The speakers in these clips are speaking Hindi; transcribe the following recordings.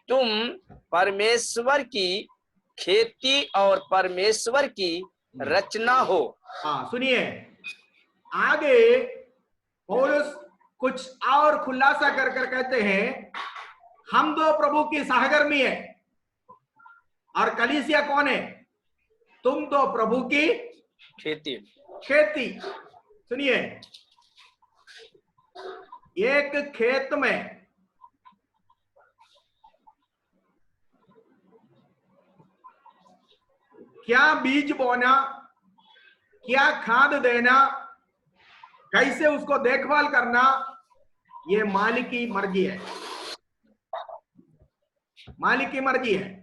तुम परमेश्वर की खेती और परमेश्वर की रचना हो। हाँ सुनिए, आगे पौलुस कुछ और खुलासा कर कर कहते हैं, हम दो प्रभु की सहकर्मी है। और कलीसिया कौन है? तुम तो प्रभु की खेती। सुनिए, एक खेत में क्या बीज बोना, क्या खाद देना, कैसे उसको देखभाल करना, ये मालिक की मर्जी है। मालिक की मर्जी है।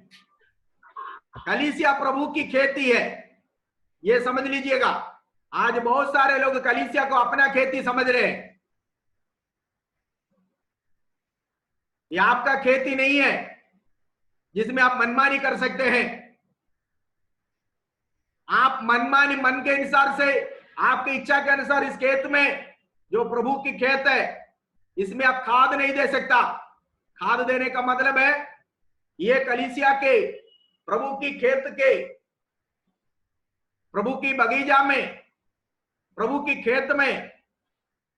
कलीसिया प्रभु की खेती है, ये समझ लीजिएगा। आज बहुत सारे लोग कलीसिया को अपना खेती समझ रहे हैं। ये आपका खेती नहीं है जिसमें आप मनमानी कर सकते हैं। आप मनमानी मन के अनुसार से, आपकी इच्छा के अनुसार इस खेत में, जो प्रभु की खेत है, इसमें आप खाद नहीं दे सकता। खाद देने का मतलब है, ये कलीसिया के, प्रभु की खेत के, प्रभु की बगीचा में, प्रभु की खेत में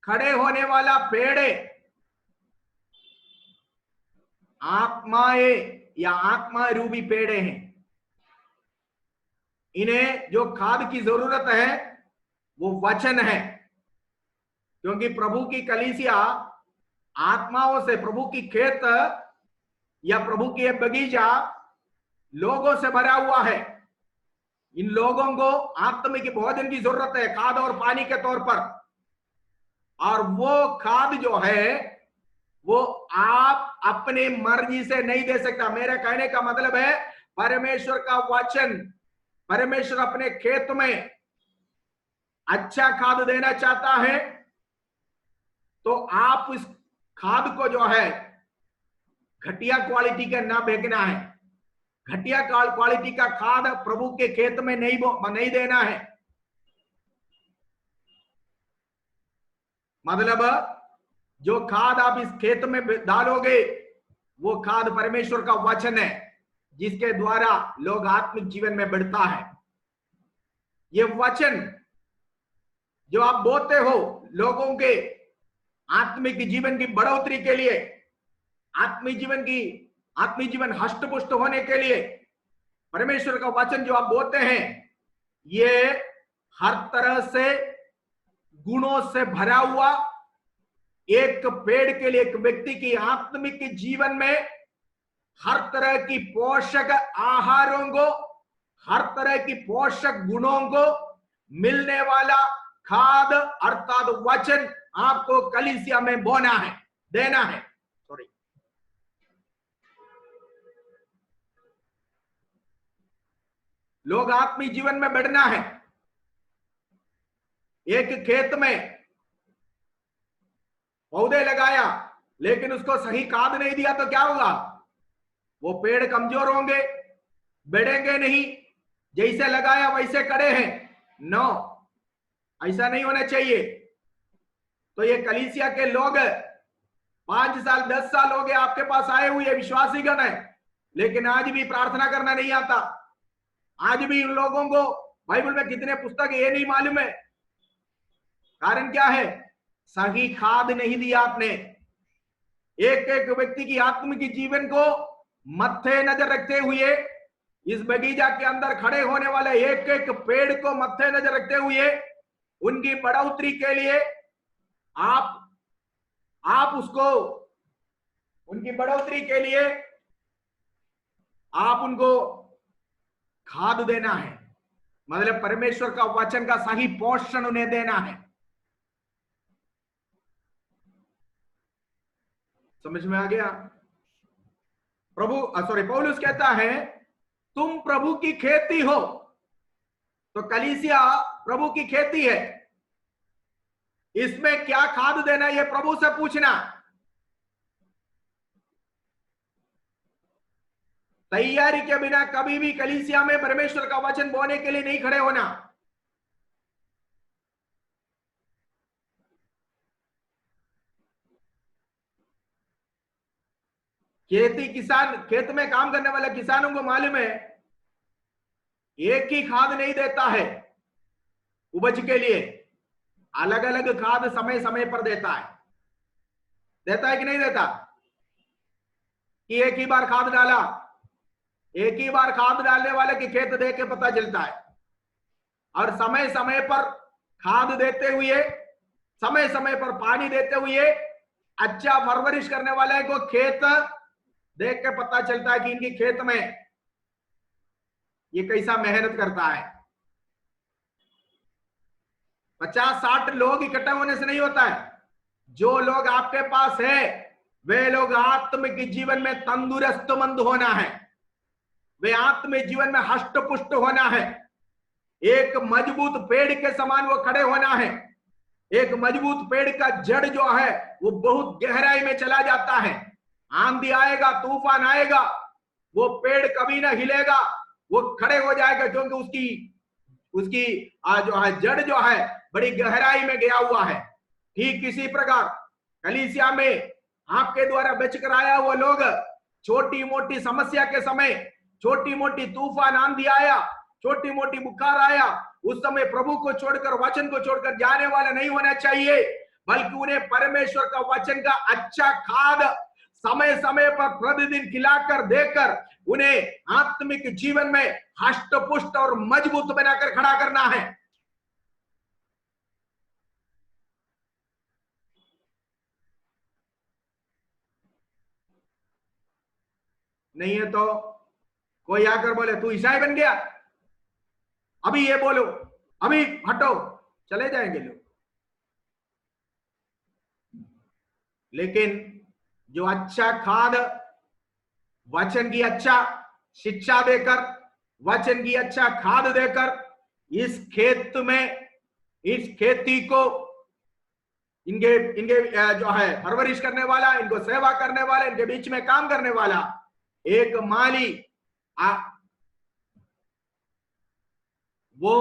खड़े होने वाला पेड़ है। आत्माएं या आत्मा रूपी पेड़ हैं। इन्हें जो खाद की जरूरत है वो वचन है, क्योंकि प्रभु की कलीसिया आत्माओं से, प्रभु की खेत या प्रभु की बगीचा लोगों से भरा हुआ है। इन लोगों को आत्मिक भोजन की जरूरत है, खाद और पानी के तौर पर। और वो खाद जो है वो आप अपनी मर्जी से नहीं दे सकता। मेरे कहने का मतलब है, परमेश्वर का वचन, परमेश्वर अपने खेत में अच्छा खाद देना चाहता है, तो आप इस खाद को जो है घटिया क्वालिटी का ना फेंकना है। घटिया क्वालिटी का खाद प्रभु के खेत में नहीं देना है। मतलब जो खाद आप इस खेत में डालोगे वो खाद परमेश्वर का वचन है, जिसके द्वारा लोग आत्मिक जीवन में बढ़ता है। ये वचन जो आप बोते हो लोगों के आत्मिक जीवन की बढ़ोतरी के लिए, आत्मिक जीवन हष्ट पुष्ट होने के लिए, परमेश्वर का वचन जो आप बोते हैं, ये हर तरह से गुणों से भरा हुआ, एक पेड़ के लिए, एक व्यक्ति की आत्मिक जीवन में हर तरह की पोषक आहारों को, हर तरह की पोषक गुणों को मिलने वाला खाद अर्थात वचन आपको कलीसिया में बोना है, देना है। सॉरी, लोग आत्मिक जीवन में बढ़ना है। एक खेत में पौधे लगाया लेकिन उसको सही खाद नहीं दिया तो क्या होगा? वो पेड़ कमजोर होंगे, बढ़ेंगे नहीं। जैसे लगाया वैसे खड़े हैं। नो, ऐसा नहीं होना चाहिए। तो ये कलीसिया के लोग 5 साल 10 साल हो गए आपके पास आए हुए विश्वासी गण है, लेकिन आज भी प्रार्थना करना नहीं आता। आज भी उन लोगों को बाइबल में कितने पुस्तक ये नहीं मालूम है। कारण क्या है? सही खाद नहीं दिया आपने। एक एक व्यक्ति की आत्मिक जीवन को मत्थे नजर रखते हुए, इस बगीचा के अंदर खड़े होने वाले एक एक पेड़ को मत्थे नजर रखते हुए, उनकी बढ़ोतरी के लिए आप उसको, उनकी बढ़ोतरी के लिए आप उनको खाद देना है। मतलब परमेश्वर का वचन का सही पोषण उन्हें देना है। समझ में आ गया? पौलुस कहता है तुम प्रभु की खेती हो। तो कलीसिया प्रभु की खेती है, इसमें क्या खाद देना ये प्रभु से पूछना। तैयारी के बिना कभी भी कलीसिया में परमेश्वर का वचन बोने के लिए नहीं खड़े होना। खेत में काम करने वाले किसानों को मालूम है, एक ही खाद नहीं देता है उपज के लिए, अलग अलग खाद समय समय पर देता है कि नहीं देता? कि एक ही बार खाद डाला, एक ही बार खाद डालने वाले की खेत देख के पता चलता है। और समय समय पर खाद देते हुए, समय समय पर पानी देते हुए, अच्छा परवरिश करने वाले को खेत देख के पता चलता है कि इनकी खेत में ये कैसा मेहनत करता है। 50-60 लोग इकट्ठा होने से नहीं होता है। जो लोग आपके पास है वे लोग आत्मिक जीवन में तंदुरुस्तमंद होना है, वे आत्मिक जीवन में हष्ट पुष्ट होना है, एक मजबूत पेड़ के समान वो खड़े होना है। एक मजबूत पेड़ का जड़ जो है वो बहुत गहराई में चला जाता है। आंधी आएगा, तूफान आएगा, वो पेड़ कभी ना हिलेगा, वो खड़े हो जाएगा, क्योंकि उसकी जो है जड़ जो है बड़ी गहराई में गया हुआ है। ठीक इसी प्रकार कलीसिया में आपके द्वारा बेच कर आया हुआ लोग छोटी मोटी समस्या के समय, छोटी मोटी तूफान आंधी आया, छोटी मोटी बुखार आया, उस समय प्रभु को छोड़कर, वचन को छोड़कर जाने वाला नहीं होना चाहिए, बल्कि उन्हें परमेश्वर का वचन का अच्छा खाद समय समय पर प्रतिदिन खिलाकर देकर उन्हें आत्मिक जीवन में हष्ट पुष्ट और मजबूत बनाकर खड़ा करना है। नहीं है तो कोई आकर बोले तू ईसाई बन गया, अभी ये बोलो, अभी हटो, चले जाएंगे लोग। लेकिन जो अच्छा खाद, वचन की अच्छा शिक्षा देकर, वचन की अच्छा खाद देकर इस खेत में, इस खेती को, इनके जो है परवरिश करने वाला, इनको सेवा करने वाला, इनके बीच में काम करने वाला एक माली, वो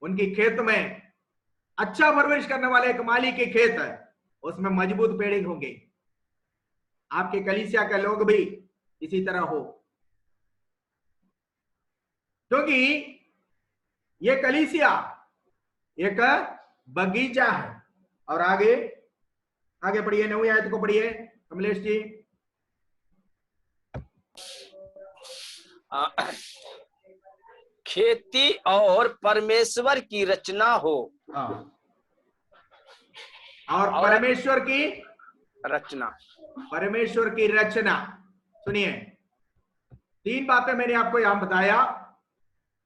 उनकी खेत में अच्छा परवरिश करने वाले एक माली के खेत है, उसमें मजबूत पेड़ होंगे। आपके कलीसिया के लोग भी इसी तरह हो, क्योंकि ये कलीसिया एक बगीचा है। और आगे आगे पढ़िए, 9वीं आयत को पढ़िए कमलेश जी। खेती और परमेश्वर की रचना हो। और परमेश्वर की रचना, परमेश्वर की रचना। सुनिए, 3 बातें मैंने आपको यहां बताया।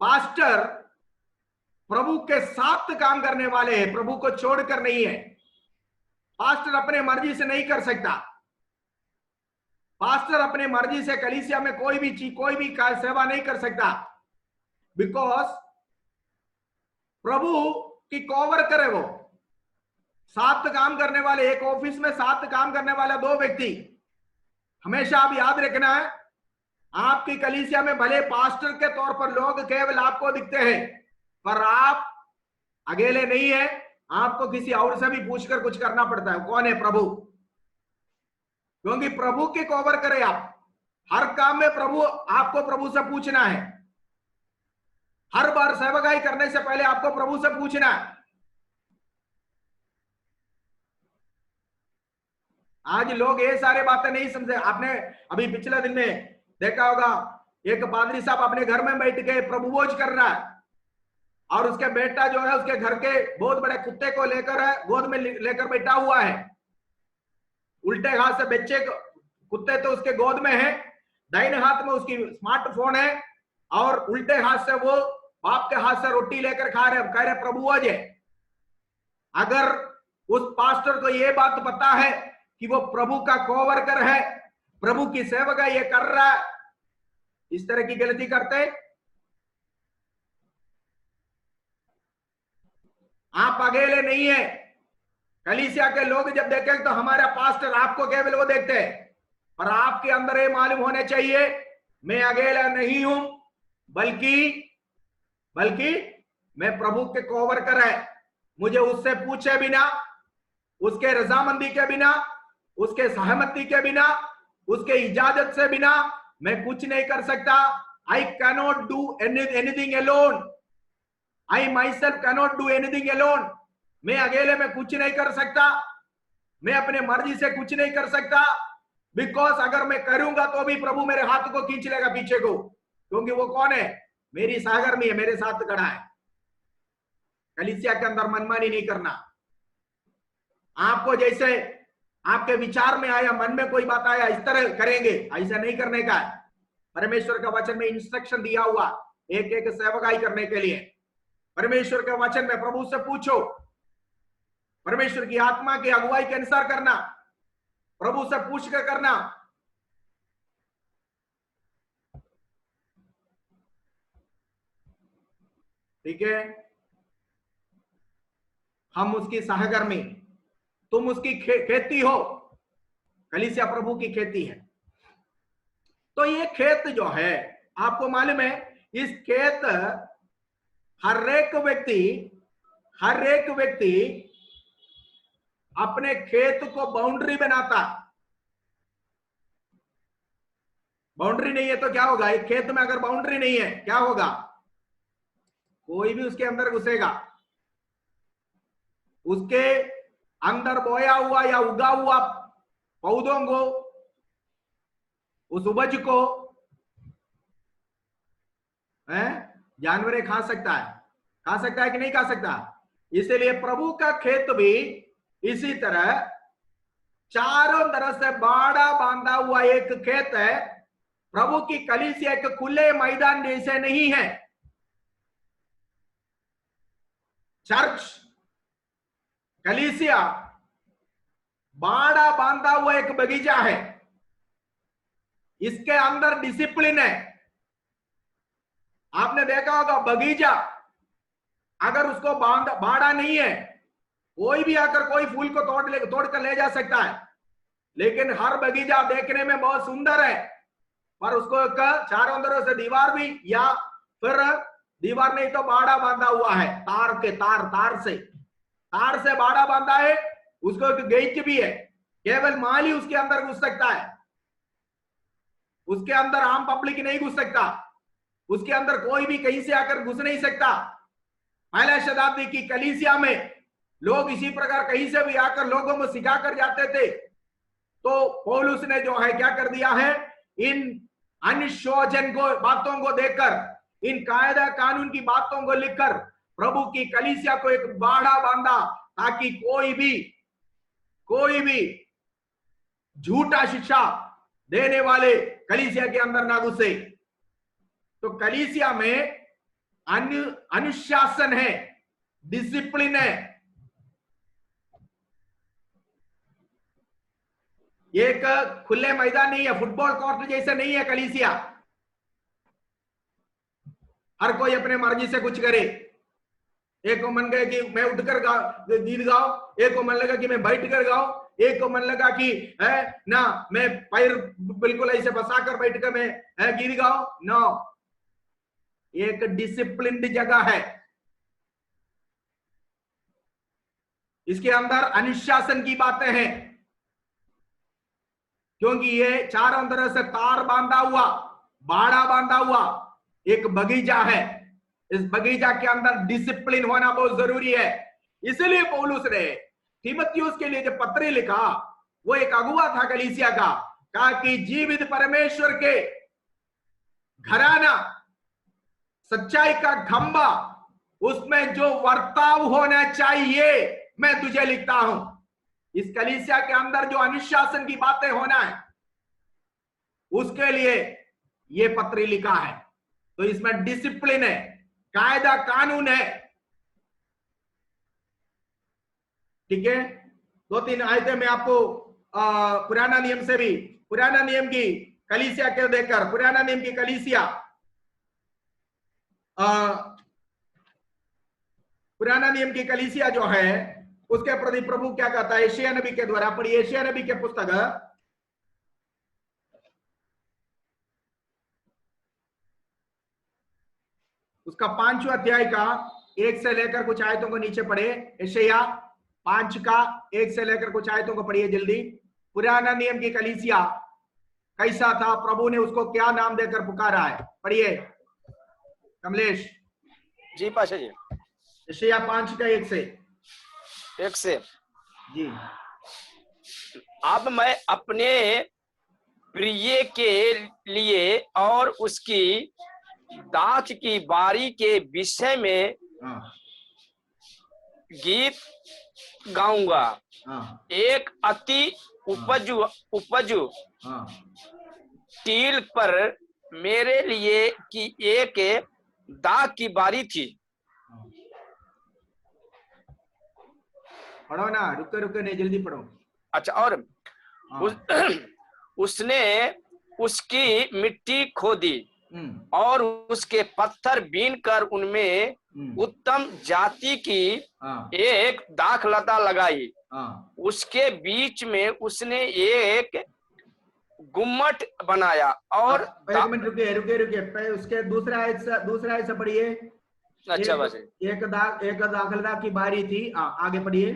पास्टर प्रभु के साथ काम करने वाले हैं, प्रभु को छोड़कर नहीं है। पास्टर अपने मर्जी से नहीं कर सकता। पास्टर अपने मर्जी से कलीसिया में कोई भी चीज, कोई भी सेवा नहीं कर सकता, बिकॉज प्रभु की कोवर्कर है वो। साथ काम करने वाले, एक ऑफिस में साथ काम करने वाला 2 व्यक्ति। हमेशा आप याद रखना है, आपकी कलीसिया में भले पास्टर के तौर पर लोग केवल आपको दिखते हैं, पर आप अकेले नहीं है, आपको किसी और से भी पूछकर कुछ करना पड़ता है। कौन है? प्रभु। क्योंकि प्रभु के कवर करे आप, हर काम में प्रभु, आपको प्रभु से पूछना है। हर बार सेवकाई करने से पहले आपको प्रभु से पूछना है। आज लोग ये सारे बातें नहीं समझे। आपने अभी पिछले दिन में देखा होगा, एक पादरी साहब अपने घर में बैठ के प्रभु भोज कर रहा है, और उसके बेटा जो है उसके घर के बहुत बड़े कुत्ते को लेकर गोद में लेकर बैठा हुआ है। उल्टे हाथ से बच्चे, कुत्ते तो उसके गोद में है, दाहिने हाथ में उसकी स्मार्टफोन है, और उल्टे हाथ से वो बाप के हाथ से रोटी लेकर खा रहे, कह रहे प्रभु भोज है। अगर उस पास्टर को ये बात पता है कि वो प्रभु का कोवर्कर है, प्रभु की सेवा ये कर रहा है, इस तरह की गलती करते आप अकेले नहीं है। कलीसिया के लोग जब देखें तो हमारा पास्टर, आपको केवल वो देखते हैं, पर आपके अंदर ये मालूम होने चाहिए मैं अकेला नहीं हूं, बल्कि मैं प्रभु के कोवर्कर है। मुझे उससे पूछे बिना, उसके रजामंदी के बिना, उसके सहमति के बिना, उसके इजाजत से बिना मैं कुछ नहीं कर सकता। I cannot do anything alone, I my self cannot do anything alone. मैं अकेले में कुछ नहीं कर सकता, मैं अपने मर्जी से कुछ नहीं कर सकता, बिकॉज अगर मैं करूंगा तो भी प्रभु मेरे हाथ को खींच लेगा पीछे को, क्योंकि वो कौन है? मेरी सहकर्मी है, मेरे साथ खड़ा है। कलीसिया के अंदर मनमानी नहीं करना। आपको जैसे आपके विचार में आया, मन में कोई बात आया, इस तरह करेंगे, ऐसा नहीं करने का है। परमेश्वर का वचन में इंस्ट्रक्शन दिया हुआ एक एक सेवकाई करने के लिए। परमेश्वर के वचन में प्रभु से पूछो, परमेश्वर की आत्मा की अगुवाई के अनुसार करना, प्रभु से पूछ कर करना। ठीक है, हम उसकी सहकर्मी, तुम उसकी खेती हो। कलीसिया प्रभु की खेती है। तो ये खेत जो है, आपको मालूम है, इस खेत हर एक व्यक्ति अपने खेत को बाउंड्री बनाता। बाउंड्री नहीं है तो क्या होगा? एक खेत में अगर बाउंड्री नहीं है क्या होगा? कोई भी उसके अंदर घुसेगा। उसके अंदर बोया हुआ या उगा हुआ पौधों को, उस उपज को जानवरें खा सकता है कि नहीं खा सकता? इसलिए प्रभु का खेत भी इसी तरह चारों तरफ से बाड़ा बांधा हुआ एक खेत है। प्रभु की कलीसिया एक खुले मैदान जैसे नहीं है। चर्च, कलीसिया बाड़ा बांधा हुआ एक बगीचा है। इसके अंदर डिसिप्लिन है। आपने देखा होगा बगीचा अगर उसको बाड़ा नहीं है, कोई भी आकर कोई फूल को तोड़ कर ले जा सकता है। लेकिन हर बगीचा देखने में बहुत सुंदर है, पर उसको चारों तरफ से दीवार भी, या फिर दीवार नहीं तो बाड़ा बांधा हुआ है। तार से बाड़ा बांधा है। उसको एक गेट भी है, केवल माली उसके अंदर घुस सकता है। उसके अंदर आम पब्लिक नहीं घुस सकता। उसके अंदर कोई भी कहीं से आकर घुस नहीं सकता। पहला शताब्दी की कलीसिया में लोग इसी प्रकार कहीं से भी आकर लोगों को सिखा कर जाते थे। तो पौलुस ने जो है क्या कर दिया है, इन अनुशोचन को बातों को देखकर, इन कायदा कानून की बातों को लिखकर प्रभु की कलीसिया को एक बाड़ा बांधा, ताकि कोई भी झूठा शिक्षा देने वाले कलीसिया के अंदर ना घुसे। तो कलीसिया में अनुशासन है, डिसिप्लिन है। एक खुले मैदान नहीं है, फुटबॉल कोर्ट जैसे नहीं है कलीसिया। हर कोई अपने मर्जी से कुछ करे। एक को मन गया कि मैं उठकर गीत गाऊं, एक को मन लगा कि मैं बैठ कर गाऊं, एक को मन लगा कि है ना मैं पैर बिल्कुल ऐसे बसाकर बैठकर मैं गीत गाऊं। नो, एक डिसिप्लिन्ड जगह है। इसके अंदर अनुशासन की बातें हैं, क्योंकि ये चारों तरफ से तार बांधा हुआ, बाड़ा बांधा हुआ एक बगीचा है। इस बगीचा के अंदर डिसिप्लिन होना बहुत जरूरी है। इसलिए पौलुस ने तीमुथियुस के लिए जो पत्र लिखा, वो एक अगुवा था कलीसिया का, कहा कि जीवित परमेश्वर के घराना, सच्चाई का खंबा, उसमें जो वर्ताव होना चाहिए मैं तुझे लिखता हूं। इस कलीसिया के अंदर जो अनुशासन की बातें होना है, उसके लिए ये पत्र लिखा है। तो इसमें डिसिप्लिन है, कायदा कानून है। ठीक है, 2-3 आयतें मैं आपको पुराना नियम से भी, पुराना नियम की कलीसिया के देखकर, पुराना नियम की कलीसिया, पुराना नियम की कलीसिया जो है उसके प्रति प्रभु क्या कहता है यशायाह नबी के द्वारा। पढ़िए यशायाह नबी के पुस्तक उसका 5वां अध्याय का 1 से लेकर कुछ आयतों को नीचे पढ़े। यशायाह 5 का 1 से लेकर कुछ आयतों को पढ़िए जल्दी। पुराना नियम की कलीसिया कैसा था, प्रभु ने उसको क्या नाम देकर पुकारा है। पढ़िए कमलेश। जी पाशा जी। यशायाह 5 का 1 से। 1 से। जी। अब मैं अपने प्रिय के लिए और उसकी दाख की बारी के विषय में हाँ गीत गाऊंगा। हाँ एक अति उपजु हाँ टील पर मेरे लिए की एक दाख की बारी थी। पढ़ो ना, रुके रुके नहीं, जल्दी पढ़ो। अच्छा। और उसने उसकी मिट्टी खोदी और उसके पत्थर बीन कर उनमें उत्तम जाति की एक दाखलता लगाई। उसके बीच में उसने एक गुम्मट बनाया और एक मिनट रुके रुके रुके, उसके दूसरा आयत से पढ़िए। अच्छा बस एक दाखलता की बारी थी। आगे पढ़िए।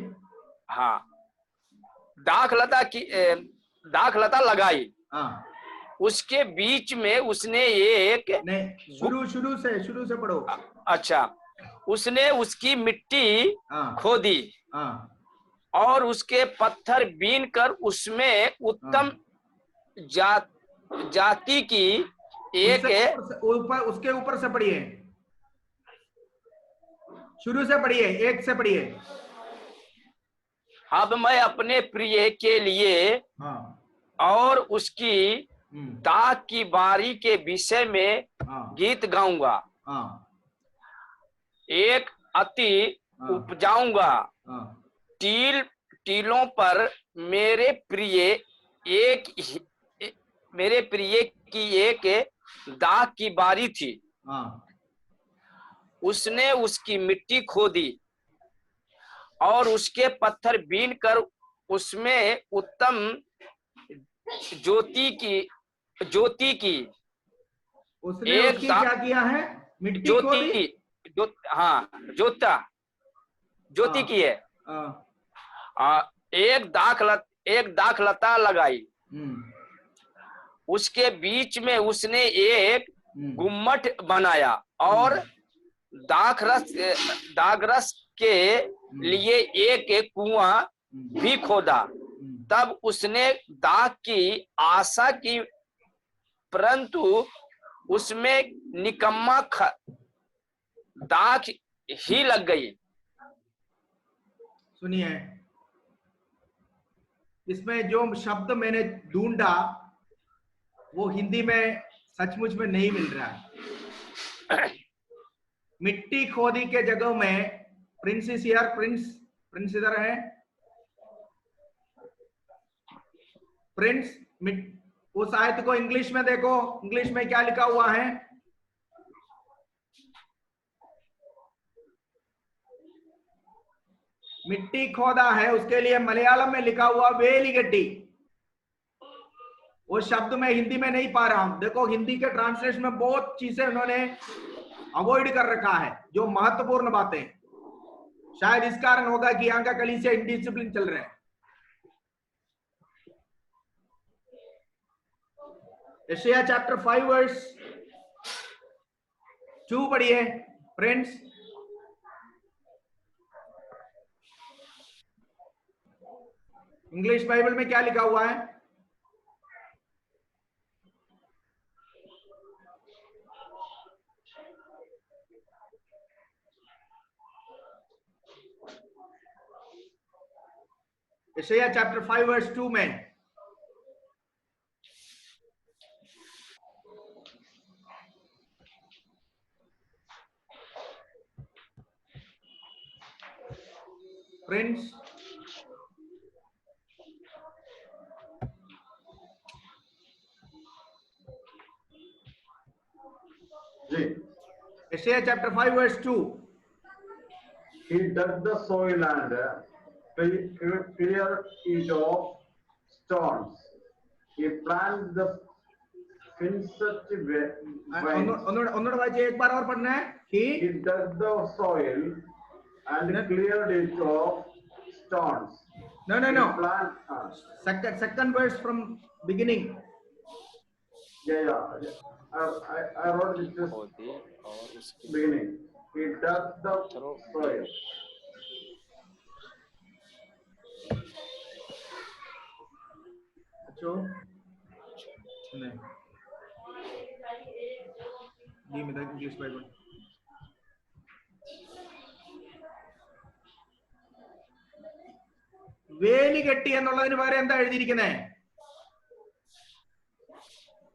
हाँ, दाखलता लगाई। उसके बीच में उसने एक नहीं, शुरू से पढ़ो। अच्छा। उसने उसकी मिट्टी खोदी और उसके पत्थर बीन कर उसमें उत्तम जाति की एक उसके ऊपर से पढ़िए, शुरू से पढ़िए, 1 से पढ़िए। अब मैं अपने प्रिय के लिए और उसकी दाख की बारी के विषय में गीत गाऊंगा। एक अति उपजाऊंगा टीलों पर मेरे प्रिय की एक दाख की बारी थी। उसने उसकी मिट्टी खोदी और उसके पत्थर बीन कर उसमें उत्तम ज्योति की उसने उसकी क्या किया है? मिट्टी खोदी। ज्योति की है। एक दाखलता लगाई। उसके बीच में उसने एक गुम्मट बनाया और दाखरस के लिए एक कुआं भी खोदा। तब उसने दाख की आशा की, परंतु उसमें निकम्मा दाख ही लग गई। सुनिए, इसमें जो शब्द मैंने ढूंढा वो हिंदी में सचमुच में नहीं मिल रहा है। मिट्टी खोदी के जगह में प्रिंस इधर है। प्रिंस, उस आयत को इंग्लिश में देखो, इंग्लिश में क्या लिखा हुआ है? मिट्टी खोदा है, उसके लिए मलयालम में लिखा हुआ वेलिगड्डी। वो शब्द मैं हिंदी में नहीं पा रहा हूं। देखो, हिंदी के ट्रांसलेशन में बहुत चीजें उन्होंने अवॉइड कर रखा है जो महत्वपूर्ण बातें। शायद इस कारण होगा कि यहाँ का कलीसिया इंडिसिप्लिन चल रहे हैं। यशायाह चैप्टर 5 वर्स 2 पढ़िए फ्रेंड्स। इंग्लिश बाइबल में क्या लिखा हुआ है? यशायाह चैप्टर 5 वर्स 2 में friends, Isaiah chapter 5 verse 2. He dug the soil and cleared it of stones. He planted the finset vines. उन्होंने वाचे एक बार और पढ़ना है। He dug the soil and cleared it of stones. No. Second verse from beginning. Yeah. I wrote it just पौधे और उसके beginning. He does the soil. अच्छो नहीं Give me the English Bible. വേലികെട്ടി എന്നുള്ളതിന് പകരം എന്താ എഴുതിയിരിക്കുന്നേ?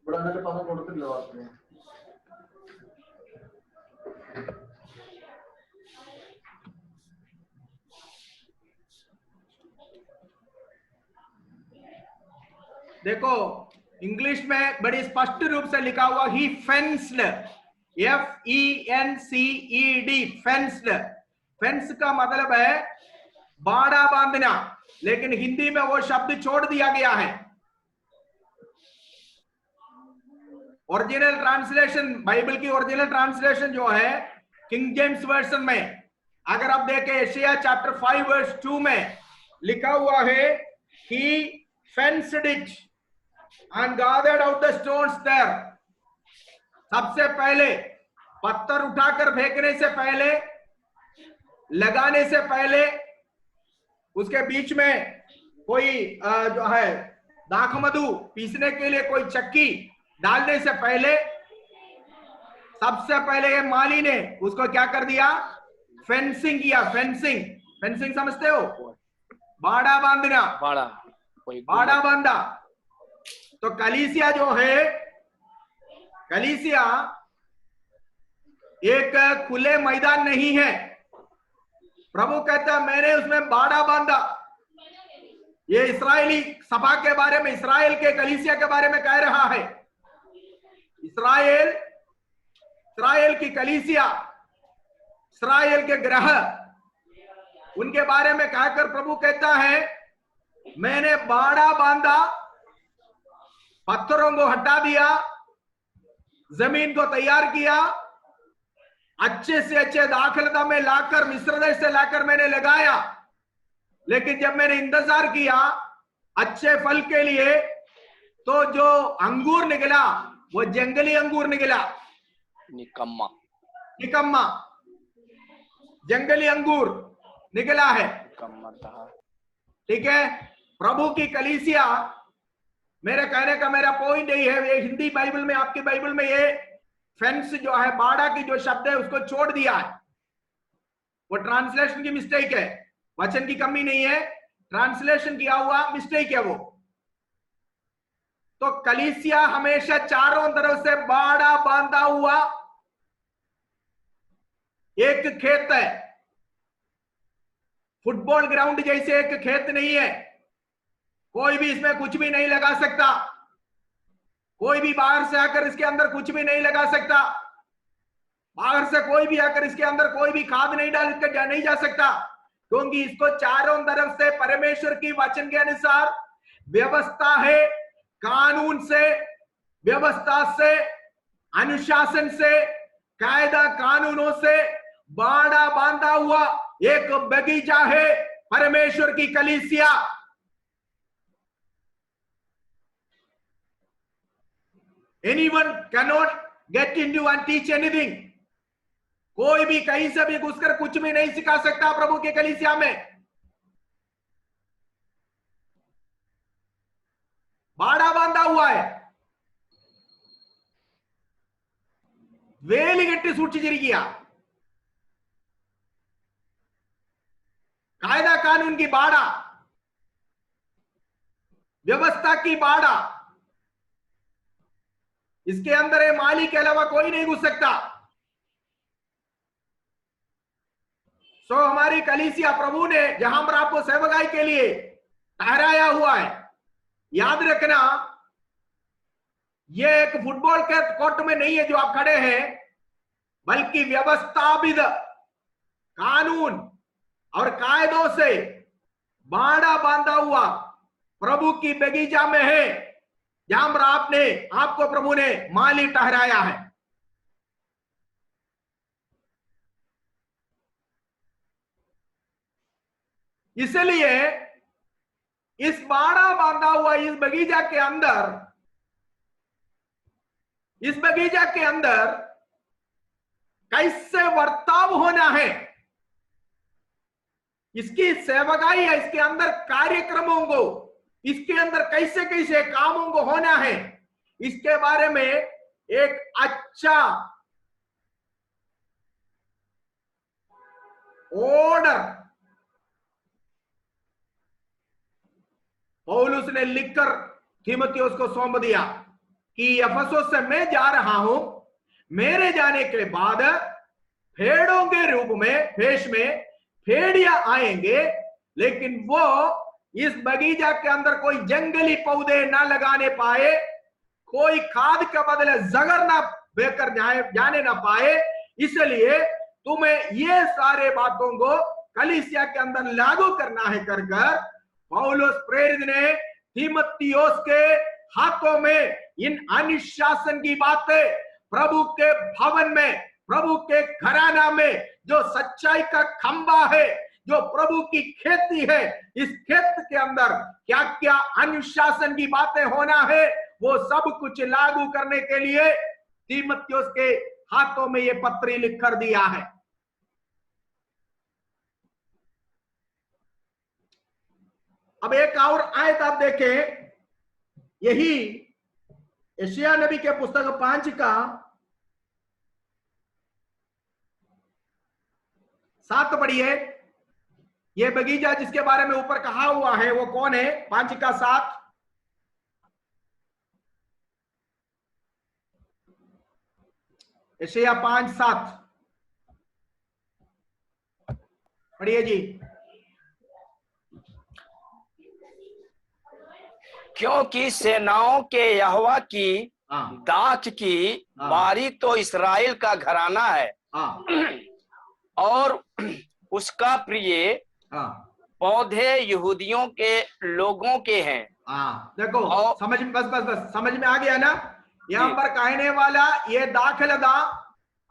ഇവിടെ അങ്ങനെ പദം കൊടുത്തില്ല വാർത്ത. देखो इंग्लिश में बड़ी स्पष्ट रूप से लिखा हुआ ही फेंस्ड, FENCED, फेंस्ड. फेंस का मतलब है बाड़ा बांधना, लेकिन हिंदी में वो शब्द छोड़ दिया गया है. ओरिजिनल ट्रांसलेशन, बाइबल की ओरिजिनल ट्रांसलेशन जो है किंग जेम्स वर्जन में, अगर आप देखें एशिया चैप्टर 5 वर्स 2 में लिखा हुआ है he fenced it and gathered out the stones there. सबसे पहले पत्थर उठाकर फेंकने से पहले, लगाने से पहले, उसके बीच में कोई जो है दाख मधु पीसने के लिए कोई चक्की डालने से पहले, सबसे पहले ये माली ने उसको क्या कर दिया? फेंसिंग किया. फेंसिंग, फेंसिंग समझते हो? बाड़ा बांधना, बाड़ा बांधा. तो कलीसिया जो है, कलीसिया एक खुले मैदान नहीं है. प्रभु कहता है मैंने उसमें बाड़ा बांधा. ये इस्राएली सभा के बारे में, इस्राएल के कलीसिया के बारे में कह रहा है. इस्राएल, इस्राएल की कलीसिया, इस्राएल के ग्रह, उनके बारे में कहकर प्रभु कहता है मैंने बाड़ा बांधा, पत्थरों को हटा दिया, जमीन को तैयार किया, अच्छे से अच्छे दाखलता में लाकर, मिस्र देश से लाकर मैंने लगाया. लेकिन जब मैंने इंतजार किया अच्छे फल के लिए, तो जो अंगूर निकला वो जंगली अंगूर निकला. निकम्मा, निकम्मा, जंगली अंगूर निकला है. ठीक है. प्रभु की कलीसिया, मेरे कहने का मेरा पॉइंट यही है, ये हिंदी बाइबल में, आपकी बाइबल में ये फेंस जो है, बाड़ा की जो शब्द है उसको छोड़ दिया है. वो ट्रांसलेशन की मिस्टेक है, वचन की कमी नहीं है, ट्रांसलेशन किया हुआ मिस्टेक है वो. तो कलीसिया हमेशा चारों तरफ से बाड़ा बांधा हुआ एक खेत है. फुटबॉल ग्राउंड जैसे एक खेत नहीं है. कोई भी इसमें कुछ भी नहीं लगा सकता, कोई भी बाहर से आकर इसके अंदर कुछ भी नहीं लगा सकता, बाहर से कोई भी आकर इसके अंदर कोई भी खाद नहीं डाल कर नहीं जा सकता, क्योंकि इसको चारों तरफ से परमेश्वर की वचन के अनुसार व्यवस्था है, कानून से, व्यवस्था से, अनुशासन से, कायदा कानूनों से बाड़ा बांधा हुआ एक बगीचा है परमेश्वर की कलीसिया. Anyone cannot get into and teach anything. कोई भी कहीं से भी घुसकर कुछ भी नहीं सिखा सकता प्रभु के कलीसिया में. बाड़ा बांधा हुआ है. വേലികെട്ടി സൂക്ഷിച്ചിരിക്കുക. कायदा कानून की बाड़ा, व्यवस्था की बाड़ा, इसके अंदर ये माली के अलावा कोई नहीं घुस सकता. सो हमारी कलीसिया प्रभु ने जहां पर आपको सेवकाई के लिए ठहराया हुआ है, याद रखना ये एक फुटबॉल के कोर्ट में नहीं है जो आप खड़े हैं, बल्कि व्यवस्थापित कानून और कायदों से बाड़ा बांधा हुआ प्रभु की बगीचा में है, जहां पर आपको प्रभु ने माली ठहराया है. इसलिए इस बाड़ा बांधा हुआ इस बगीचा के अंदर इस बगीचा के अंदर कैसे वर्ताव होना है, इसकी सेवकाई है, इसके अंदर कार्यक्रमों को, इसके अंदर कैसे कैसे कामों को होना है, इसके बारे में एक अच्छा ऑर्डर पौलुस ने लिखकर तीमुथियुस को सौंप दिया कि एफेसुस से मैं जा रहा हूं, मेरे जाने के बाद भेड़ों के रूप में, भेष में भेड़िया आएंगे, लेकिन वो इस बगीचा के अंदर कोई जंगली पौधे ना लगाने पाए, कोई खाद के बदले जगर ना बेकर जाने ना पाए, इसलिए तुम्हें ये सारे बातों को कलीसिया के अंदर लागू करना है कर पौलुस प्रेरित ने तीमुथियुस के हाथों में इन अनुशासन की बातें, प्रभु के भवन में, प्रभु के घराना में जो सच्चाई का खंबा है, जो प्रभु की खेती है, इस खेत के अंदर क्या क्या अनुशासन की बातें होना है, वो सब कुछ लागू करने के लिए तीमुथियुस के हाथों में ये पत्री लिख कर दिया है। अब एक और आयत आप देखें, यही यशायाह नबी के पुस्तक 5 का 7 पढ़िए। ये बगीचा जिसके बारे में ऊपर कहा हुआ है वो कौन है? 5 का 7 यशायाह 5:7 पढ़िए जी। क्योंकि सेनाओं के यहोवा की दाख की बारी तो इस्राएल का घराना है और उसका प्रिय पौधे यहूदियों के लोगों के हैं। देखो समझ में बस समझ में आ गया ना। यहाँ पर कहने वाला ये दाखलता,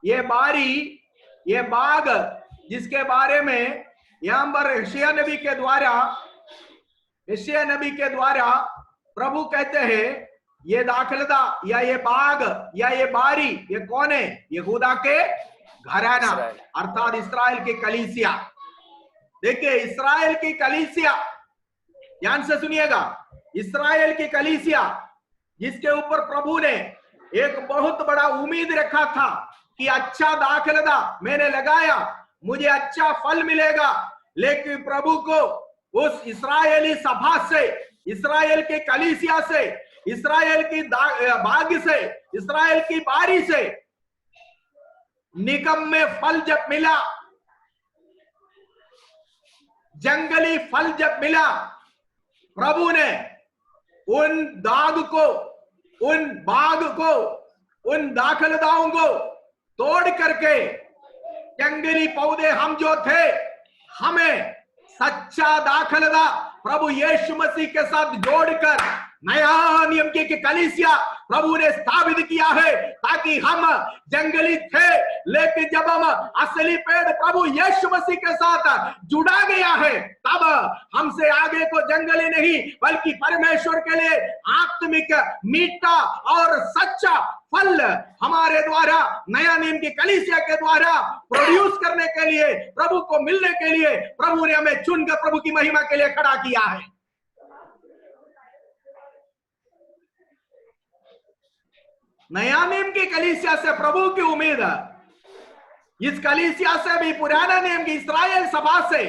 ये बारी, ये बाग जिसके बारे में यहाँ पर यशायाह नबी के द्वारा प्रभु कहते हैं, ये दाखलता या ये बाग या ये बारी, ये कौन है? यहूदा के घराना, अर्थात इस्राएल की कलीसिया। देखिए इस्राएल की कलीसिया, ध्यान से सुनिएगा, इस्राएल की कलीसिया जिसके ऊपर प्रभु ने एक बहुत बड़ा उम्मीद रखा था कि अच्छा दाखलता मैंने लगाया, मुझे अच्छा फल मिलेगा, लेकिन प्रभु को उस इस्राएली सभा से, इस्राएल की कलीसिया से, इस्राएल की बाग से, इस्राएल की बारी से निकम्मे फल जब मिला, जंगली फल जब मिला, प्रभु ने उन दाग को, उन बाग को, उन दाखलताओं को तोड़ करके जंगली पौधे हम जो थे, हमें सच्चा दाखलता प्रभु यीशु मसीह के साथ जोड़कर नया नियम की कलीसिया प्रभु ने स्थापित किया है, ताकि हम जंगली थे, लेकिन जब हम असली पेड़ प्रभु यीशु मसीह के साथ जुड़ा गया है, तब हमसे आगे को जंगली नहीं बल्कि परमेश्वर के लिए आत्मिक मीठा और सच्चा फल हमारे द्वारा, नया नियम की कलीसिया के द्वारा प्रोड्यूस करने के लिए, प्रभु को मिलने के लिए प्रभु ने हमें चुनकर प्रभु की महिमा के लिए खड़ा किया है। नया नियम की कलीसिया से प्रभु की उम्मीद है, इस कलीसिया से भी पुराना नियम की इस्राएल सभा से,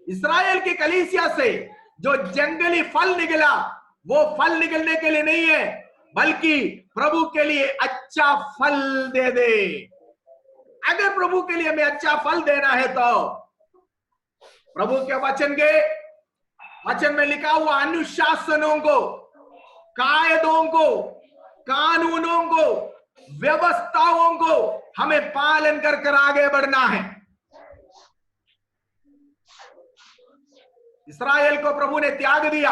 इस्राएल की कलीसिया से जो जंगली फल निकला, वो फल निकलने के लिए नहीं है, बल्कि प्रभु के लिए अच्छा फल दे दे। अगर प्रभु के लिए हमें अच्छा फल देना है तो प्रभु के वचन में लिखा हुआ अनुशासनों को, कायदों को, कानूनों को, व्यवस्थाओं को हमें पालन कर आगे बढ़ना है। इस्राएल को प्रभु ने त्याग दिया,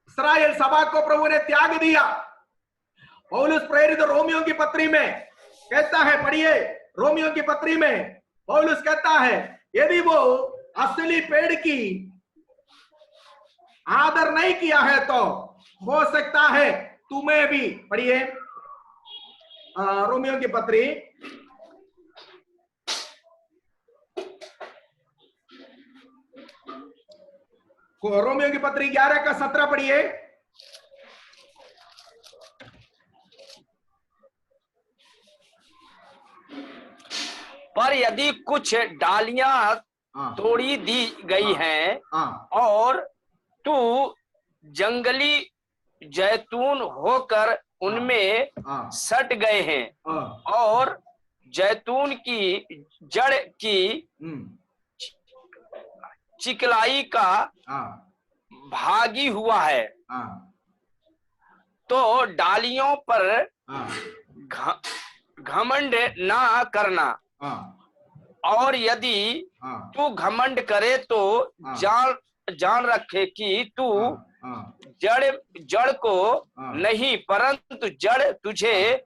इस्राएल सभा को प्रभु ने त्याग दिया। पौलुस प्रेरित रोमियो की पत्री में कहता है, पढ़िए रोमियो की पत्री में पौलुस कहता है, यदि वो असली पेड़ की आदर नहीं किया है तो हो सकता है तुम्हें भी, पढ़िए रोमियो की पत्री रोमियो की पत्री 11 का 17 पढ़िए। पर यदि कुछ डालियां तोड़ी दी गई हैं और तू जंगली जैतून होकर उनमें सट गए हैं और जैतून की जड़ की चिकलाई का भागी हुआ है, तो डालियों पर घमंड ना करना, और यदि तू घमंड करे तो जान रखे कि तू जड़ को नहीं परंतु जड़ तुझे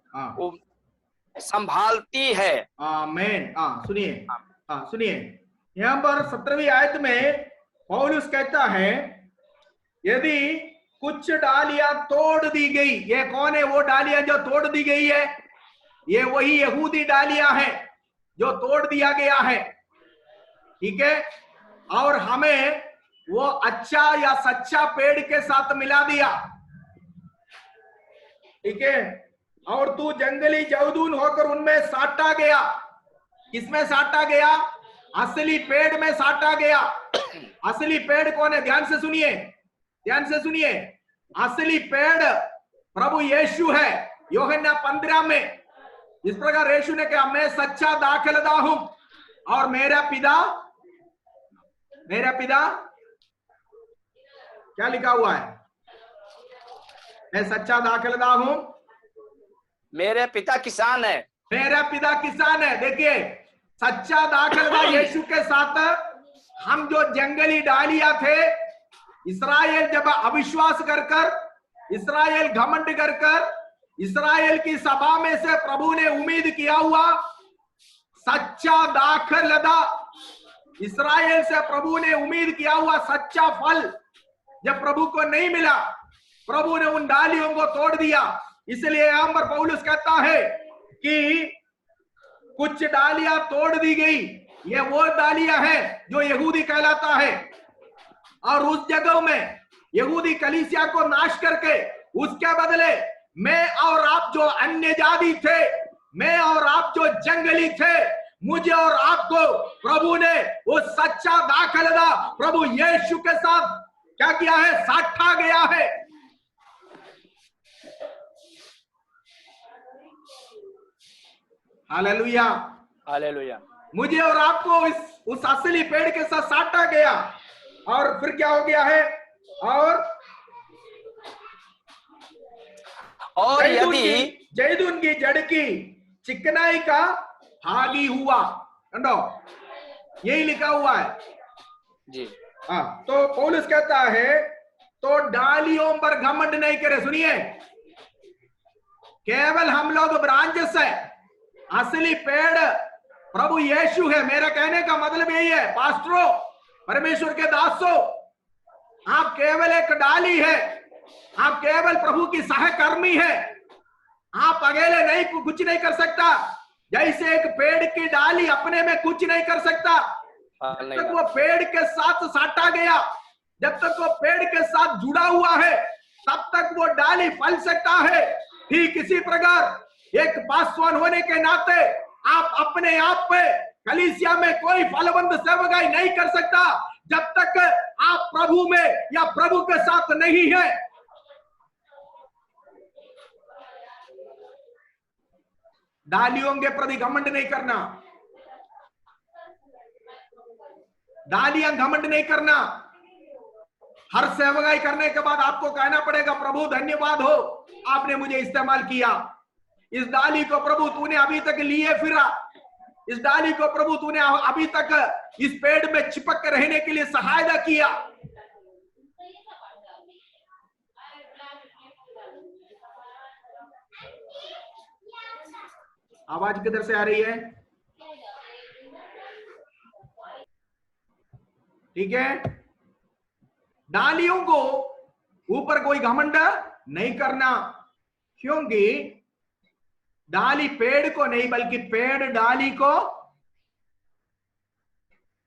संभालती है। आमीन। सुनिए यहाँ पर 17वीं आयत में पौलुस कहता है यदि कुछ डालियां तोड़ दी गई, ये कौन है वो डालियां जो तोड़ दी गई है? ये वही यहूदी डालियां हैं जो तोड़ दिया गया है, ठीक है। और हमें वो अच्छा या सच्चा पेड़ के साथ मिला दिया, ठीक है। और तू जंगली जैतून होकर उनमें साटा गया। किसमें साटा गया? असली पेड़ में साटा गया। असली पेड़ कौन है? ध्यान से सुनिए, ध्यान से सुनिए। असली पेड़ प्रभु यीशु है। यूहन्ना 15 में इस प्रकार यीशु ने कहा, मैं सच्चा दाखलदा हूं और मेरा पिता क्या लिखा हुआ है? मैं सच्चा दाखलदा हूं, मेरे पिता किसान है। मेरा पिता किसान है। देखिए, सच्चा दाखलदा यीशु के साथ हम जो जंगली डालियां थे, इस्राएल जब अविश्वास कर इस्राएल घमंड कर इस्राएल की सभा में से प्रभु ने उम्मीद किया हुआ सच्चा दाखलदा, इस्राएल से प्रभु ने उम्मीद किया हुआ सच्चा फल जब प्रभु को नहीं मिला, प्रभु ने उन डालियों को तोड़ दिया। इसलिए यहां पर पौलुस कहता है कि कुछ डालियां तोड़ दी गई। ये वो डालियां हैं जो यहूदी कहलाता है, और उस जगह में यहूदी कलीसिया को नाश करके उसके बदले मैं और आप जो अन्य जाति थे, मैं और आप जो जंगली थे, मुझे और आपको प्रभु ने वो सच्चा दाखलदा प्रभु यीशु के साथ क्या किया है? साटा गया है। Hallelujah, hallelujah. मुझे और आपको उस असली पेड़ के साथ साटा गया। और फिर क्या हो गया है? और यदि जैतून की जड़ की चिकनाई का भागी हुआ, यही लिखा हुआ है जी। हाँ, तो पौलुस कहता है तो डालियों पर घमंड नहीं करे। सुनिए, केवल हम लोग ब्रांचेस है, असली पेड़ प्रभु यीशु है। मेरा कहने का मतलब यही है, पास्टरों, परमेश्वर के दासों, आप केवल एक डाली है, आप केवल प्रभु की सहकर्मी है। आप अकेले नहीं कुछ नहीं कर सकता। जैसे एक पेड़ की डाली अपने में कुछ नहीं कर सकता, जब तक वो पेड़ के साथ साटा गया, जब तक वो पेड़ के साथ जुड़ा हुआ है, तब तक वो डाली फल सकता है। ठीक इसी प्रकार एक पासवान होने के नाते आप अपने आप पे कलीसिया में कोई फलवंत सेवकाई नहीं कर सकता जब तक आप प्रभु में या प्रभु के साथ नहीं है। डालियों के प्रति घमंड नहीं करना, डालियां घमंड नहीं करना। हर सेवकाई करने के बाद आपको कहना पड़ेगा, प्रभु धन्यवाद हो, आपने मुझे इस्तेमाल किया। इस डाली को प्रभु तूने अभी तक लिए फिरा, इस डाली को प्रभु तूने अभी तक इस पेड़ में चिपक कर रहने के लिए सहायता किया। आवाज किधर से आ रही है? ठीक है, डालियों को ऊपर कोई घमंड नहीं करना, क्योंकि डाली पेड़ को नहीं, बल्कि पेड़ डाली को,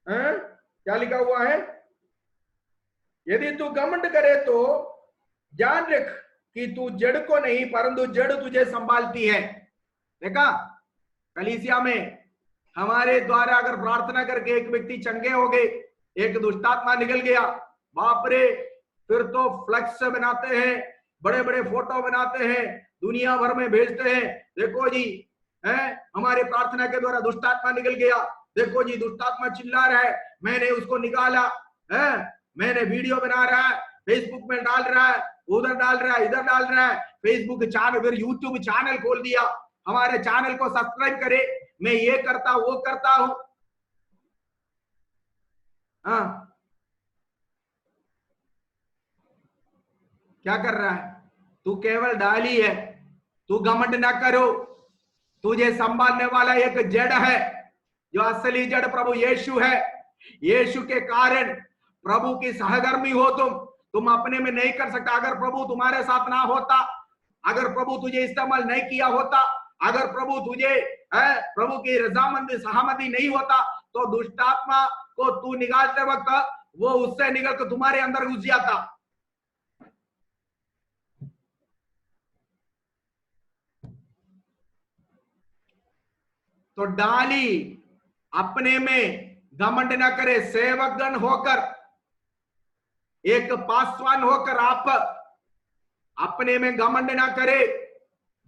क्या लिखा हुआ है? यदि तू घमंड करे तो जान रख कि तू जड़ को नहीं परंतु जड़ तुझे संभालती है। देखा, कलीसिया में हमारे द्वारा अगर प्रार्थना करके एक व्यक्ति चंगे हो गए, एक दुष्टात्मा निकल गया, बाप रे, फिर तो फ्लेक्स बनाते हैं, बड़े बड़े फोटो बनाते हैं, दुनिया भर में भेजते हैं, देखो जी हमारे प्रार्थना के द्वारा दुष्टात्मा निकल गया, देखो जी दुष्टात्मा चिल्ला रहा है, मैंने उसको निकाला, मैंने वीडियो बना रहा है, फेसबुक में डाल रहा है, उधर डाल रहा है, इधर डाल रहा है, फेसबुक चैनल, फिर यूट्यूब चैनल खोल दिया, हमारे चैनल को सब्सक्राइब करे, मैं ये करता वो करता हूं। क्या कर रहा है? तू केवल डाली है, तू घमंड ना करो, तुझे संभालने वाला एक जड़ है, जो असली जड़ प्रभु यीशु है। यीशु के कारण प्रभु की सहकर्मी हो तुम अपने में नहीं कर सकता। अगर प्रभु तुम्हारे साथ ना होता, अगर प्रभु तुझे इस्तेमाल नहीं किया होता, अगर प्रभु तुझे प्रभु की रजामंदी सहमति नहीं होता, तो दुष्टात्मा को तू निकालते वक्त वो उससे निकल कर तुम्हारे अंदर घुस जाता। तो डाली अपने में घमंड न करे, सेवकगण होकर, एक पासवान होकर आप अपने में घमंड ना करे,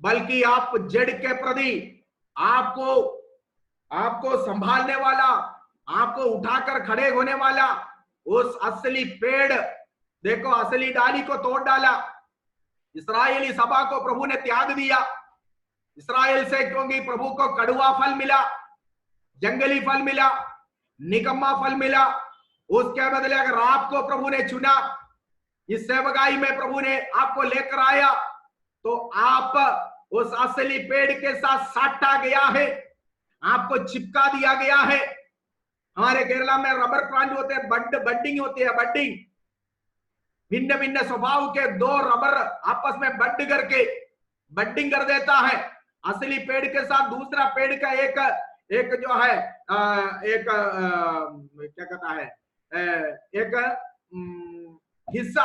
बल्कि आप जड़ के प्रति आपको संभालने वाला, आपको उठाकर खड़े होने वाला उस असली पेड़, देखो असली डाली को तोड़ डाला। इस्राएली सभा को प्रभु ने त्याग दिया इस्राएल से, क्योंकि प्रभु को कड़वा फल मिला, जंगली फल मिला, निकम्मा फल मिला। उसके बदले अगर आपको प्रभु ने चुना, इस सेवकाई में प्रभु ने आपको लेकर आया, तो आप उस असली पेड़ के साथ साटा गया है, आपको चिपका दिया गया है। हमारे केरला में रबर प्लांट होते हैं, बड्डिंग होती है, बड्डिंग, भिन्न भिन्न स्वभाव के दो रबर आपस में बड करके बड्डिंग कर देता है। असली पेड़ के साथ दूसरा पेड़ का एक जो है क्या कहता है, एक हिस्सा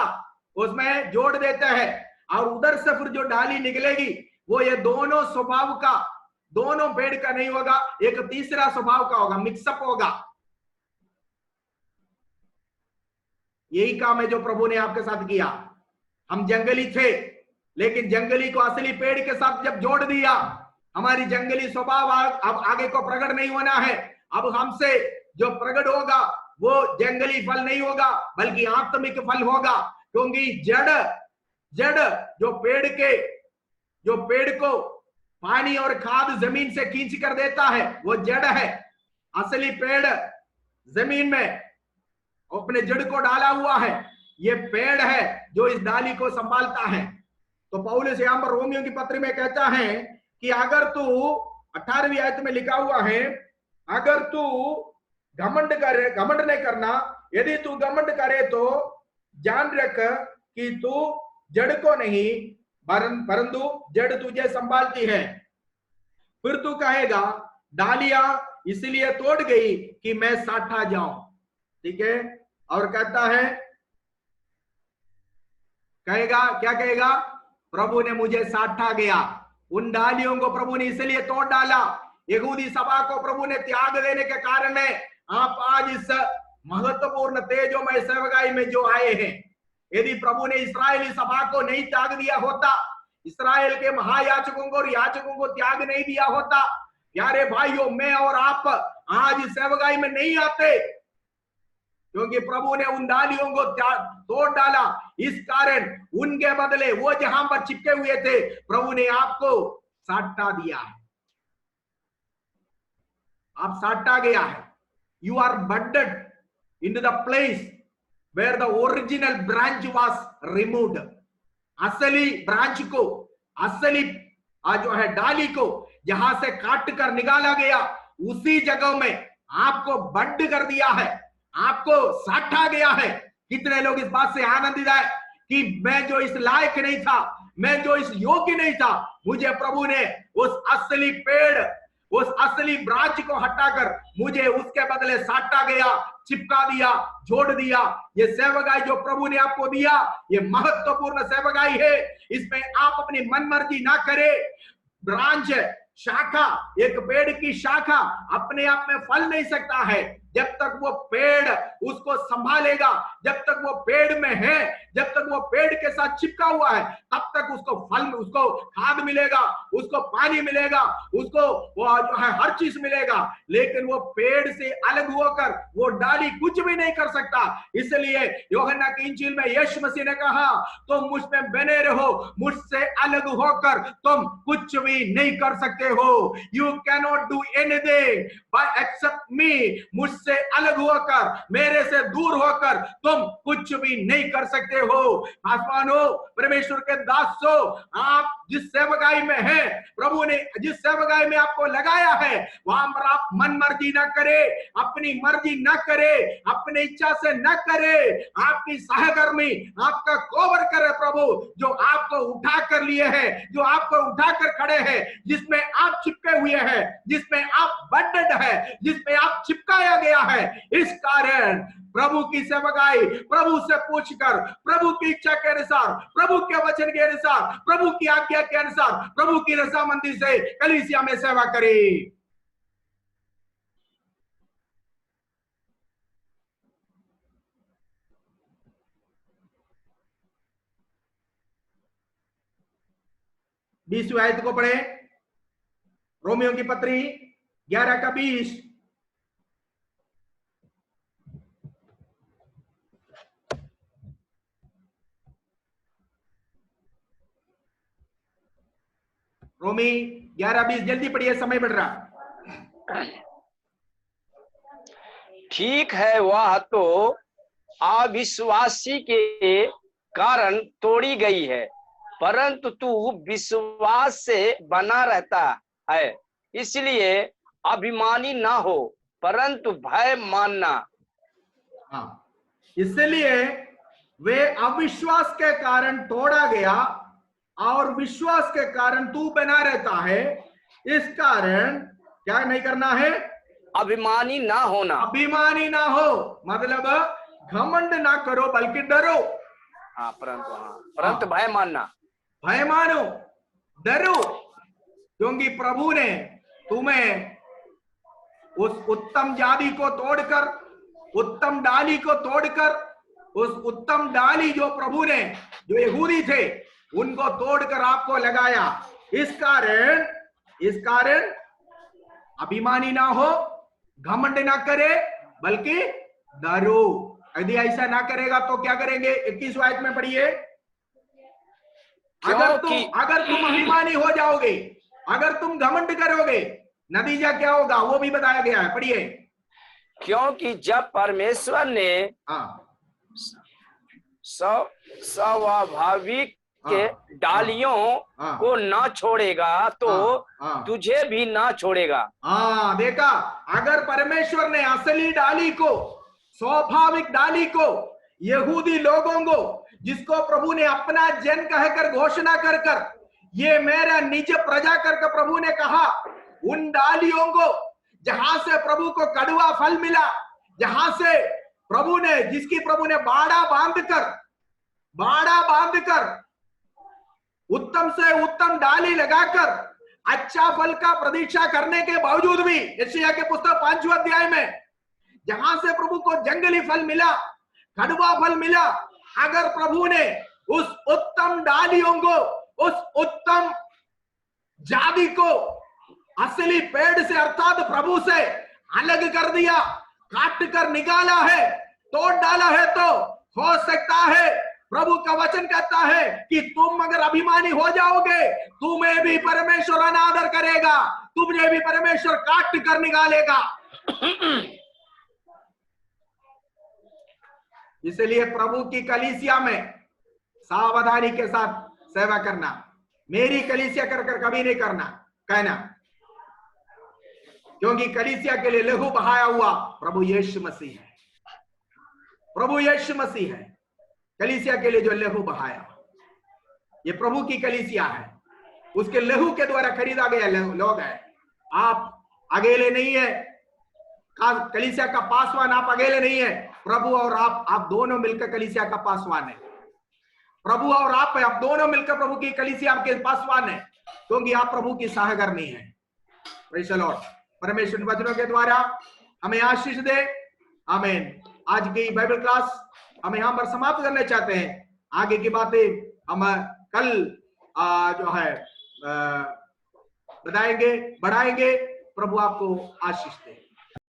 उसमें जोड़ देते हैं, और उधर से फिर जो डाली निकलेगी वो ये दोनों स्वभाव का, दोनों पेड़ का नहीं होगा, एक तीसरा स्वभाव का होगा, मिक्सअप होगा। यही काम है जो प्रभु ने आपके साथ किया। हम जंगली थे, लेकिन जंगली को असली पेड़ के साथ जब जोड़ दिया, हमारी जंगली स्वभाव अब आगे को प्रकट नहीं होना है। अब हमसे जो प्रकट होगा वो जंगली फल नहीं होगा, बल्कि आत्मिक फल होगा, क्योंकि जड़ जो पेड़ को पानी और खाद जमीन से खींच कर देता है, वो जड़ है। असली पेड़ जमीन में अपने जड़ को डाला हुआ है, ये पेड़ है जो इस डाली को संभालता है। तो पौलुस यहां पर रोमियो की पत्र में कहता है कि अगर तू 18वीं आयत में लिखा हुआ है, अगर तू घमंड नहीं करना, यदि तू घमंड करे तो जान रख कि तू जड़ को नहीं परंतु जड़ तुझे संभालती है। फिर तू कहेगा डालियां इसलिए तोड़ गई कि मैं साटा जाऊं। ठीक है, और कहता है, कहेगा, क्या कहेगा? प्रभु ने मुझे साटा गया। उन डालियों को प्रभु ने इसलिए तोड़ डाला, यहूदी सभा को प्रभु ने त्याग देने के कारण है आप आज इस महत्वपूर्ण तेजोमय सेवकाई में जो आए हैं। यदि प्रभु ने इस्राएली सभा को नहीं त्याग दिया होता, इस्राएल के महायाजकों को और याजकों को त्याग नहीं दिया होता, प्यारे भाइयों, मैं और आप आज इस सेवकाई में नहीं आते, क्योंकि प्रभु ने उन डालियों को तोड़ डाला। इस कारण उनके बदले वो जहां पर चिपके हुए थे, प्रभु ने आपको साटा दिया है, आप साटा गया है। You are budded into the place where the original branch was removed. असली ब्रांच को, असली जो है डाली को जहां से काट कर निकाला गया, उसी जगह में आपको बड्ड कर दिया है, आपको साटा गया है। कितने लोग इस बात से आनंदित है कि मैं जो इस लायक नहीं था, मैं जो इस योग्य नहीं था, मुझे प्रभु ने उस असली पेड़, उस असली ब्रांच को हटाकर मुझे उसके बदले साटा गया, चिपका दिया, जोड़ दिया। ये सेवकाई जो प्रभु ने आपको दिया, ये महत्वपूर्ण सेवकाई है। इसमें आप अपनी मनमर्जी ना करें। ब्रांच, शाखा, एक पेड़ की शाखा अपने आप में फल नहीं सकता है जब तक वो पेड़ उसको संभालेगा, जब तक वो पेड़ में है, जब तक वो पेड़ के साथ चिपका हुआ है, तब तक उसको फल, उसको खाद मिलेगा, उसको पानी मिलेगा, उसको वो जो है हर चीज मिलेगा। लेकिन वो पेड़ से अलग होकर वो डाली कुछ भी नहीं कर सकता। इसलिए यूहन्ना की इंजील में यीशु मसीह ने कहा, तुम मुझ में बने रहो, मुझसे अलग होकर तुम कुछ भी नहीं कर सकते हो। You cannot do anything by except me. मुझसे अलग होकर, मेरे से दूर होकर तुम कुछ भी नहीं कर सकते हो। आसमानो, परमेश्वर के दासों, आप जिस सेवकाई में हैं, प्रभु ने जिस सेवकाई में आपको लगाया है, वहां पर आप मन मर्जी ना करे, अपनी मर्जी ना करे, अपनी इच्छा से ना करे। आपकी सहकर्मी आपका कोवर करे प्रभु, जो आपको उठा कर लिए है, जो आपको उठा कर खड़े हैं, जिसमें आप चिपके हुए हैं, जिसमें आप बंधन है, जिसमें आप चिपकाया गया है। इस कारण प्रभु की सेवकाई, प्रभु से पूछकर, प्रभु की इच्छा के अनुसार, प्रभु के वचन के अनुसार, प्रभु की आज्ञा के अनुसार, प्रभु की रजामंदी से कलीसिया में सेवा करें। बीसवीं आयत को पढ़े, रोमियो की पत्री 11 का 20। रोमी 11:20, जल्दी पढ़िए, समय बढ़ रहा। ठीक है, वह तो अविश्वासी के कारण तोड़ी गई है, परंतु तू विश्वास से बना रहता है, इसलिए अभिमानी ना हो, परंतु भय मानना। हाँ, इसलिए वे अविश्वास के कारण तोड़ा गया और विश्वास के कारण तू बना रहता है। इस कारण क्या नहीं करना है? अभिमानी ना होना। अभिमानी ना हो मतलब घमंड ना करो, बल्कि डरो। हाँ, परंतु भय मानना। भय मानो, डरो, क्योंकि प्रभु ने तुम्हें उस उत्तम जाति को तोड़कर, उत्तम डाली को तोड़कर, उस उत्तम डाली जो प्रभु ने, जो यहूदी थे, उनको तोड़कर आपको लगाया। इस कारण अभिमानी ना हो, घमंड ना करे, बल्कि डरो। यदि ऐसा ना करेगा तो क्या करेंगे? 21 आयत में पढ़िए। अगर तुम अभिमानी हो जाओगे, अगर तुम घमंड करोगे, नतीजा क्या होगा वो भी बताया गया है, पढ़िए। क्योंकि जब परमेश्वर ने स्वाभाविक के डालियों को ना छोड़ेगा तो तुझे भी ना छोड़ेगा। देखा, अगर परमेश्वर ने असली डाली को, स्वाभाविक डाली को, यहूदी लोगों को, जिसको प्रभु ने अपना जन कहकर घोषणा कर कर, ये मेरा निज प्रजा कर प्रभु ने कहा, उन डालियों को, जहां से प्रभु को कड़वा फल मिला, जहां से प्रभु ने, जिसकी प्रभु ने बाड़ा बांधकर उत्तम से उत्तम डाली लगाकर अच्छा फल का प्रतीक्षा करने के बावजूद भी, यशायाह के पुस्तक 5वें अध्याय में, जहां से प्रभु को जंगली फल मिला, कड़वा फल मिला, अगर प्रभु ने उस उत्तम डालियों को, उस उत्तम जाति को असली पेड़ से अर्थात प्रभु से अलग कर दिया, काट कर निकाला है, तोड़ डाला है, तो हो सकता है, प्रभु का वचन कहता है कि तुम अगर अभिमानी हो जाओगे, तुम्हें भी परमेश्वर अनादर करेगा, तुझे भी परमेश्वर काट कर निकालेगा। इसलिए प्रभु की कलीसिया में सावधानी के साथ सेवा करना। मेरी कलीसिया कर कर कभी नहीं करना कहना, क्योंकि कलीसिया के लिए लहू बहाया हुआ प्रभु यीशु मसीह है। प्रभु यीशु मसीह है कलीसिया के लिए जो लहू बहाया। ये प्रभु की कलीसिया है, उसके लहू के द्वारा खरीदा गया लोग है। आप अकेले नहीं है, कलीसिया का पासवान आप अकेले नहीं है, प्रभु और आप दोनों मिलकर कलीसिया का पासवान है। प्रभु और आप दोनों मिलकर प्रभु की कलीसिया आपके पासवान है, क्योंकि आप प्रभु की सहकर्मी है। Praise the Lord. परमेश्वर वचनों के द्वारा हमें आशीष दे। आमीन। आज की बाइबल क्लास हम यहाँ पर समाप्त करना चाहते हैं। आगे की बातें हम कल जो है बताएंगे, बढ़ाएंगे। प्रभु आपको आशीष दे।